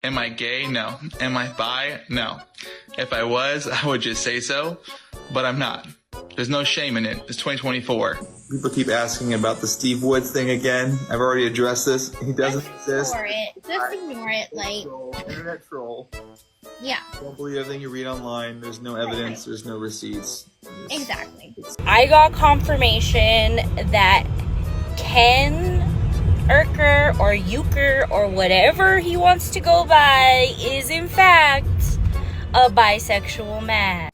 Am I gay? No. Am I bi? No. If I was, I would just say so, but I'm not. There's no shame in it. It's 2024. People keep asking about the Steve Wood thing again. I've already addressed this. He doesn't exist. Ignore it. Just ignore it. Like, internet troll. Yeah. Don't believe everything you read online. There's no evidence. There's no receipts. Exactly. I got confirmation that Ken Urker or Urker or whatever he wants to go by is in fact a bisexual man.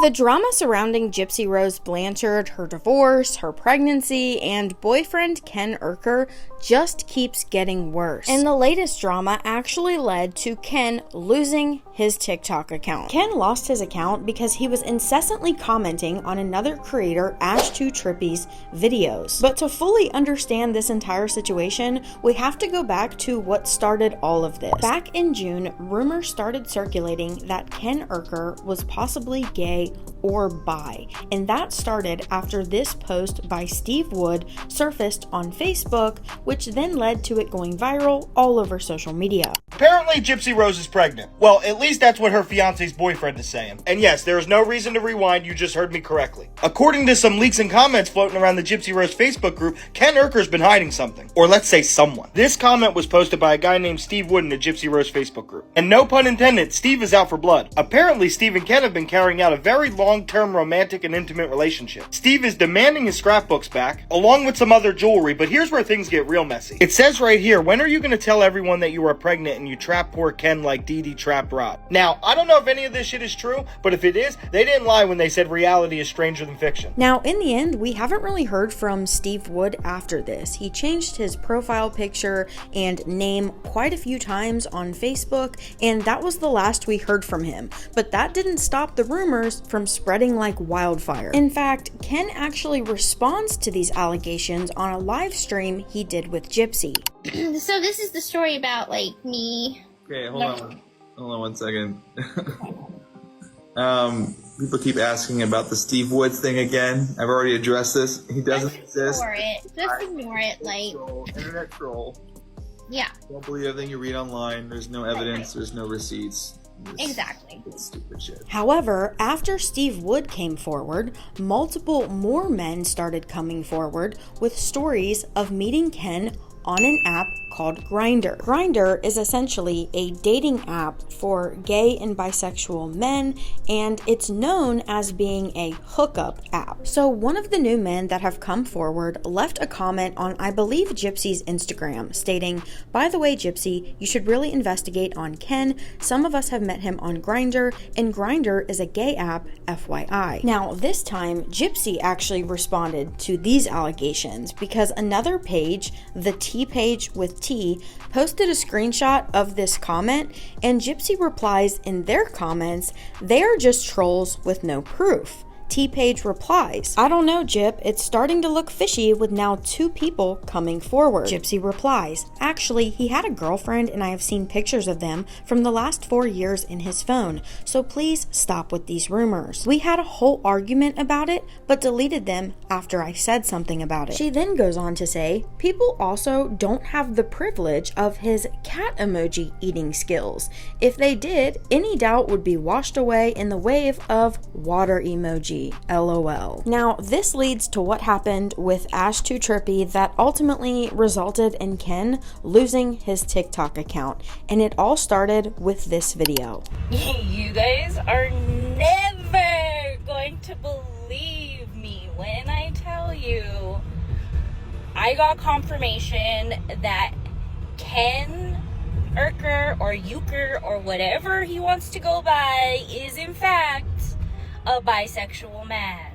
The drama surrounding Gypsy Rose Blanchard, her divorce, her pregnancy, and boyfriend Ken Urker just keeps getting worse. And the latest drama actually led to Ken losing his TikTok account. Ken lost his account because he was incessantly commenting on another creator, Ashtootrippy's videos. But to fully understand this entire situation, we have to go back to what started all of this. Back in June, rumors started circulating that Ken Urker was possibly gay or bi, and that started after this post by Steve Wood surfaced on Facebook, which then led to it going viral all over social media. Apparently, Gypsy Rose is pregnant. Well, at least that's what her fiance's boyfriend is saying. And yes, there is no reason to rewind, you just heard me correctly. According to some leaks and comments floating around the Gypsy Rose Facebook group, Ken Urker's been hiding something. Or let's say someone. This comment was posted by a guy named Steve Wood in the Gypsy Rose Facebook group. And no pun intended, Steve is out for blood. Apparently, Steve and Ken have been carrying out a very long-term romantic and intimate relationship. Steve is demanding his scrapbooks back, along with some other jewelry, but here's where things get real messy. It says right here, when are you going to tell everyone that you are pregnant and you trapped poor Ken like Dee Dee trapped Rod? Now, I don't know if any of this shit is true, but if it is, they didn't lie when they said reality is stranger than fiction. Now, in the end, we haven't really heard from Steve Wood after this. He changed his profile picture and name quite a few times on Facebook, and that was the last we heard from him. But that didn't stop the rumors from spreading like wildfire. In fact, Ken actually responds to these allegations on a live stream he did with Gypsy. So this is the story about, like, me. Okay, hold on 1 second. People keep asking about the Steve Wood thing again. I've already addressed this. He doesn't exist. Ignore it. Just ignore it. Like, internet troll. Yeah. Don't believe everything you read online. There's no evidence. There's no receipts. Exactly. It's stupid shit. However, after Steve Wood came forward, multiple more men started coming forward with stories of meeting Ken on an app called Grindr. Grindr is essentially a dating app for gay and bisexual men, and it's known as being a hookup app. So one of the new men that have come forward left a comment on, I believe, Gypsy's Instagram, stating, "By the way, Gypsy, you should really investigate on Ken. Some of us have met him on Grindr, and Grindr is a gay app, FYI." Now, this time, Gypsy actually responded to these allegations because another page, the T page with T, posted a screenshot of this comment, and Gypsy replies in their comments, "They are just trolls with no proof." T-Page replies, "I don't know, Gyp, it's starting to look fishy with now 2 people coming forward." Gypsy replies, "Actually, he had a girlfriend and I have seen pictures of them from the last 4 years in his phone, so please stop with these rumors. We had a whole argument about it, but deleted them after I said something about it." She then goes on to say, "People also don't have the privilege of his cat emoji eating skills. If they did, any doubt would be washed away in the wave of water emoji. LOL. Now, this leads to what happened with Ashtootrippy that ultimately resulted in Ken losing his TikTok account, and it all started with this video. You guys are never going to believe me when I tell you I got confirmation that Ken Urker or Urker or whatever he wants to go by is in fact a bisexual man.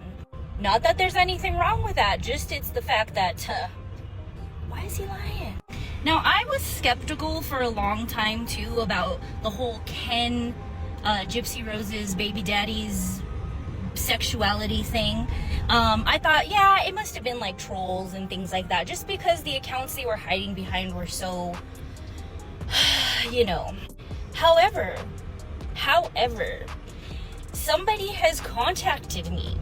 Not that there's anything wrong with that, just it's the fact that, why is he lying? Now, I was skeptical for a long time too about the whole Ken, Gypsy Rose's baby daddy's sexuality thing. I thought, yeah, it must have been like trolls and things like that, just because the accounts they were hiding behind were so, you know. However, somebody has contacted me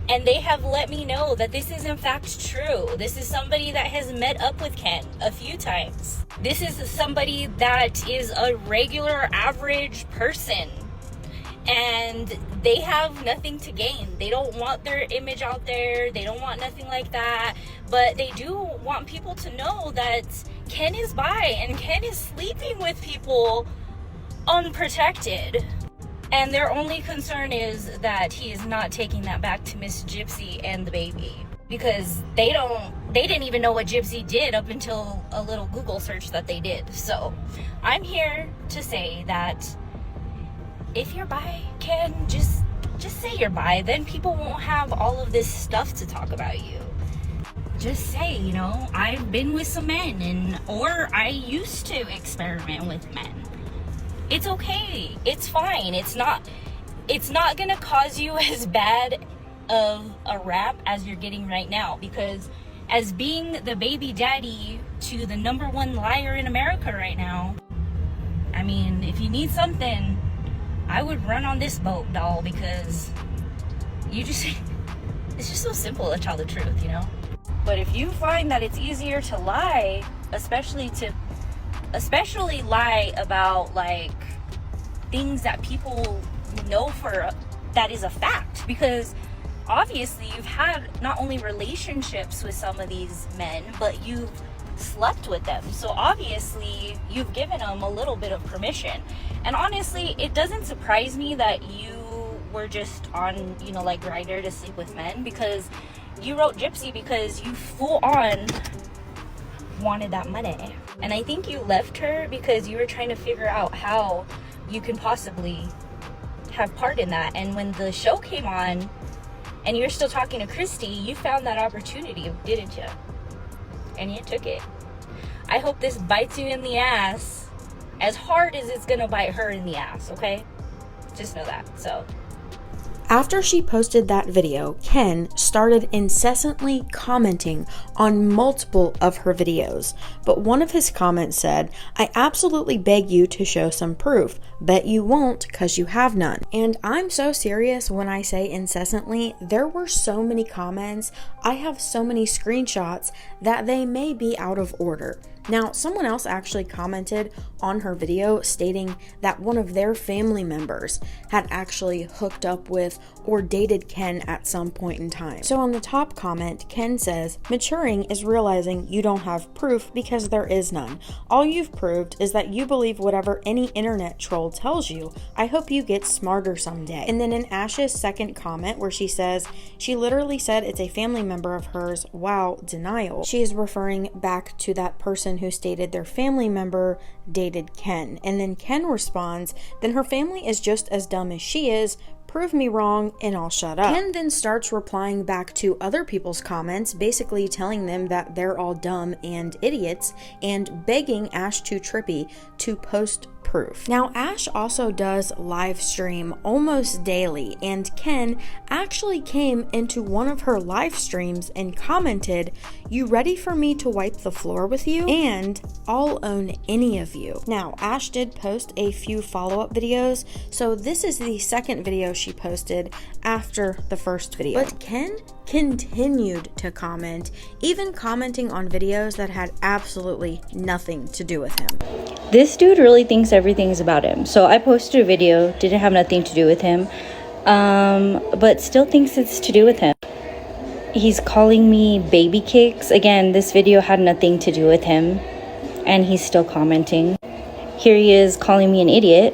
And they have let me know that this is in fact true. This is somebody that has met up with Ken a few times. This is somebody that is a regular, average person. And they have nothing to gain. They don't want their image out there. They don't want nothing like that. But they do want people to know that Ken is bi and Ken is sleeping with people unprotected. And their only concern is that he is not taking that back to Miss Gypsy and the baby. Because they didn't even know what Gypsy did up until a little Google search that they did. So I'm here to say that if you're bi, Ken, just say you're bi. Then people won't have all of this stuff to talk about you. Just say, you know, I've been with some men, or I used to experiment with men. It's okay. It's fine. It's not gonna cause you as bad of a rap as you're getting right now, because as being the baby daddy to the #1 liar in America right now, I mean, if you need something, I would run on this boat, doll, because it's just so simple to tell the truth, you know? But if you find that it's easier to lie, especially lie about like things that people know for that is a fact, because obviously you've had not only relationships with some of these men, but you've slept with them, so obviously you've given them a little bit of permission. And honestly, it doesn't surprise me that you were just on, you know, like Grindr to sleep with men, because you wrote Gypsy because you full on wanted that money. And I think you left her because you were trying to figure out how you can possibly have part in that. And when the show came on and you're still talking to Christy, you found that opportunity, didn't you? And you took it. I hope this bites you in the ass as hard as it's gonna bite her in the ass, okay? Just know that. So after she posted that video, Ken started incessantly commenting on multiple of her videos. But one of his comments said, "I absolutely beg you to show some proof. Bet you won't, cause you have none." And I'm so serious when I say incessantly. There were so many comments. I have so many screenshots that they may be out of order. Now, someone else actually commented on her video stating that one of their family members had actually hooked up with or dated Ken at some point in time. So on the top comment, Ken says, "Maturing is realizing you don't have proof because there is none. All you've proved is that you believe whatever any internet troll tells you. I hope you get smarter someday." And then in Ash's second comment, where she says, she literally said it's a family member of hers, wow, denial. She is referring back to that person who stated their family member dated Ken. And then Ken responds, "Then her family is just as dumb as she is. Prove me wrong and I'll shut up." Ken then starts replying back to other people's comments, basically telling them that they're all dumb and idiots, and begging Ashtootrippy to post proof. Now, Ash also does live stream almost daily, and Ken actually came into one of her live streams and commented, "You ready for me to wipe the floor with you? And I'll own any of you." Now, Ash did post a few follow-up videos, so this is the second video she posted after the first video. But Ken continued to comment, even commenting on videos that had absolutely nothing to do with him. This dude really thinks everything's about him. So I posted a video, didn't have nothing to do with him, but still thinks it's to do with him. He's calling me baby kicks. Again, this video had nothing to do with him, and he's still commenting. Here he is calling me an idiot.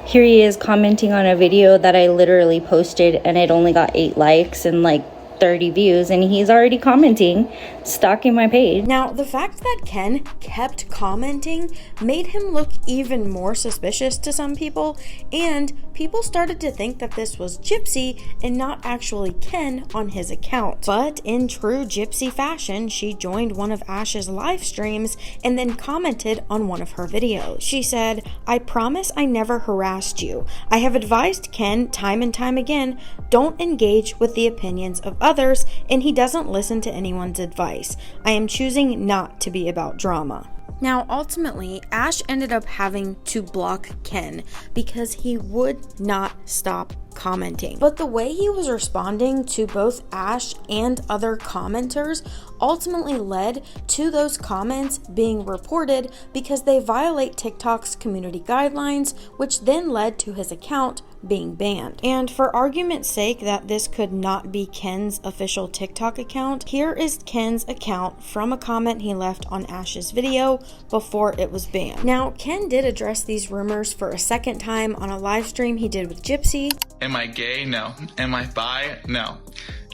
Here he is commenting on a video that I literally posted, and it only got 8 likes and like 30 views, and he's already commenting, stalking my page. Now, the fact that Ken kept commenting made him look even more suspicious to some people, and people started to think that this was Gypsy and not actually Ken on his account. But in true Gypsy fashion, she joined one of Ash's live streams and then commented on one of her videos. She said, "I promise I never harassed you. I have advised Ken time and time again, don't engage with the opinions of others, and he doesn't listen to anyone's advice. I am choosing not to be about drama." Now, ultimately, Ash ended up having to block Ken because he would not stop commenting. But the way he was responding to both Ash and other commenters ultimately led to those comments being reported because they violate TikTok's community guidelines, which then led to his account being banned. And for argument's sake that this could not be Ken's official TikTok account, here is Ken's account from a comment he left on Ash's video before it was banned. Now, Ken did address these rumors for a second time on a live stream he did with Gypsy. Am I gay? No. Am I bi? No.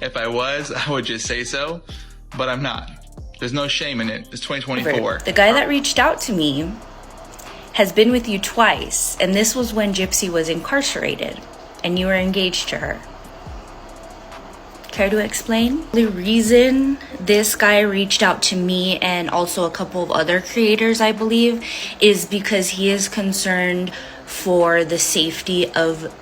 If I was, I would just say so, but I'm not. There's no shame in it. It's 2024. The guy that reached out to me has been with you twice, and this was when Gypsy was incarcerated and you were engaged to her. Care to explain? The reason this guy reached out to me and also a couple of other creators, I believe, is because he is concerned for the safety of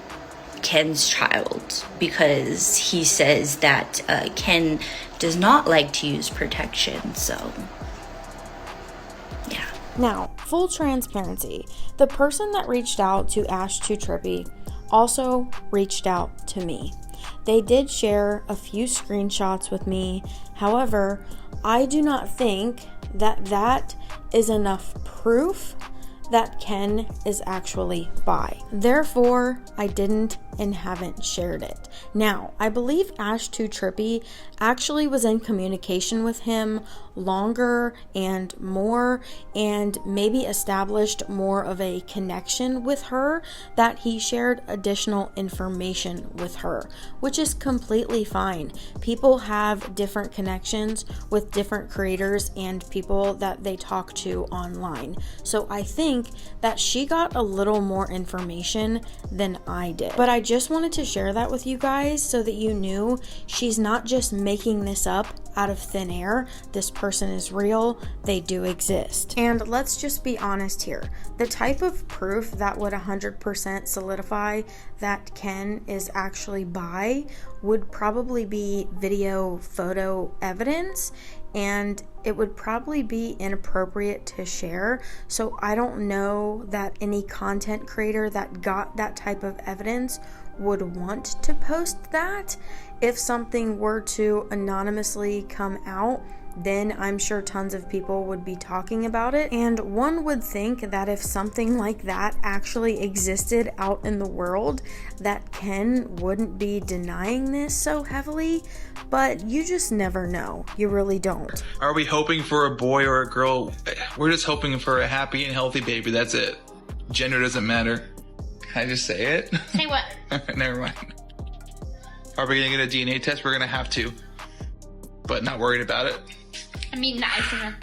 Ken's child, because he says that Ken does not like to use protection. So yeah. Now, full transparency, the person that reached out to Ashtootrippy also reached out to me. They did share a few screenshots with me. However, I do not think that that is enough proof that Ken is actually bi. Therefore, I didn't and haven't shared it. Now, I believe Ashtootrippy actually was in communication with him longer and more, and maybe established more of a connection with her, that he shared additional information with her, which is completely fine. People have different connections with different creators and people that they talk to online. So I think that she got a little more information than I did. But I just wanted to share that with you guys so that you knew she's not just making this up out of thin air. This person is real. They do exist. And let's just be honest here. The type of proof that would 100% solidify that Ken is actually bi would probably be video, photo evidence, and it would probably be inappropriate to share. So I don't know that any content creator that got that type of evidence would want to post that. If something were to anonymously come out, then I'm sure tons of people would be talking about it. And one would think that if something like that actually existed out in the world, that Ken wouldn't be denying this so heavily, but you just never know. You really don't. Are we hoping for a boy or a girl? We're just hoping for a happy and healthy baby. That's it. Gender doesn't matter. Can I just say it? Say what? Never mind. Are we going to get a DNA test? We're going to have to. But not worried about it. I mean, nice.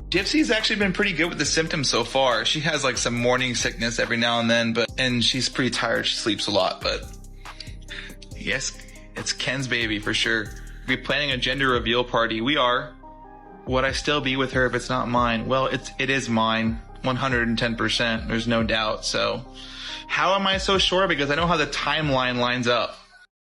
Gypsy's actually been pretty good with the symptoms so far. She has like some morning sickness every now and then, and she's pretty tired. She sleeps a lot, but yes, it's Ken's baby for sure. We're planning a gender reveal party. We are. Would I still be with her if it's not mine? Well, it is mine. 110%. There's no doubt. So how am I so sure? Because I know how the timeline lines up.